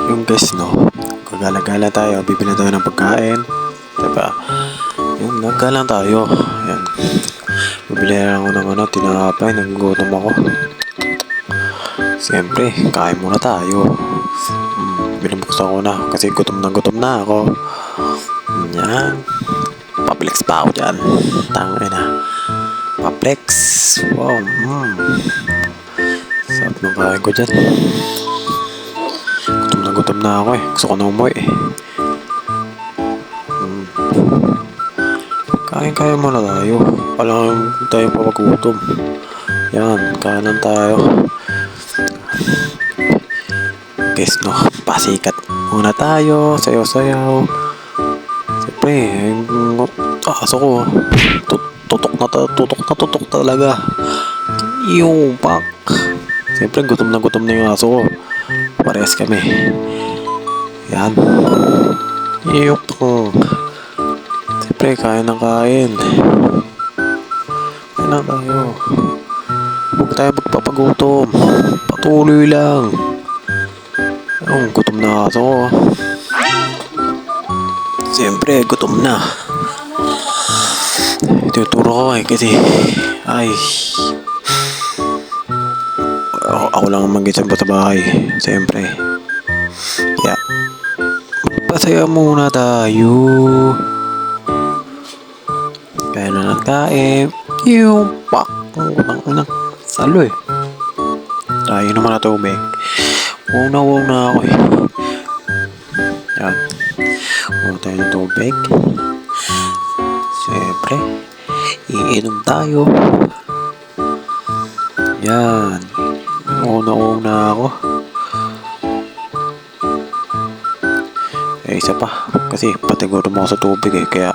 Yung guys, no, gagala-gala tayo, bibili tayo ng pagkain, diba? Yung naggalang tayo, yan. Bibili lang ako ng tinapay, nagugutom ako. Siyempre, kain muna tayo. Binubuksan ko na kasi gutom na ako. Yan. Paplex pa ako dyan. Tangin na. Paplex. Wow. Sarap ng kain ko dyan. Gutom na ako eh. Gusto ko na umuwi eh. Kain muna tayo. Alam tayo pa magutom. Yan. Kanan tayo. Guys, no. Pasikat muna tayo. Sayaw-sayaw. Siyempre, yung aso ko. Tutok talaga. Yung pak. Siyempre, gutom na yung aso ko. Parehas kami. Yan. Yung pak. Siyempre, kain ng kain. Kain na tayo. Huwag tayo magpapagutom. Patuloy lang. Yung gutom na aso ko. Siyempre, gutom na. Tinuturo ko kasi ako lang ang mag-isang sa bahay. Siyempre. Kaya magpasaya muna tayo. Kaya na nagkain. Yung pak. Salo eh. Tayo naman na tubig. Wow na ako eh. Yan. Huwag tayo ng tubig. Siyempre. Iinom tayo. Yan. Una ako. Isa pa. Kasi patiguro mo ako sa tubig eh. Kaya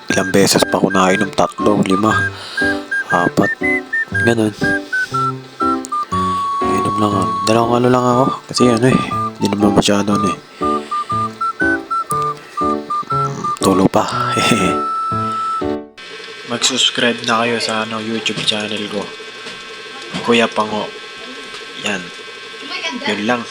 ilang beses pa ako nainom. 3, 5, 4. Ganun. Inom lang ako. Dalawang lang ako. Kasi hindi naman masyado tulo pa. Mag-subscribe na kayo sa YouTube channel ko. Kuya Pango. Yan. Yun lang.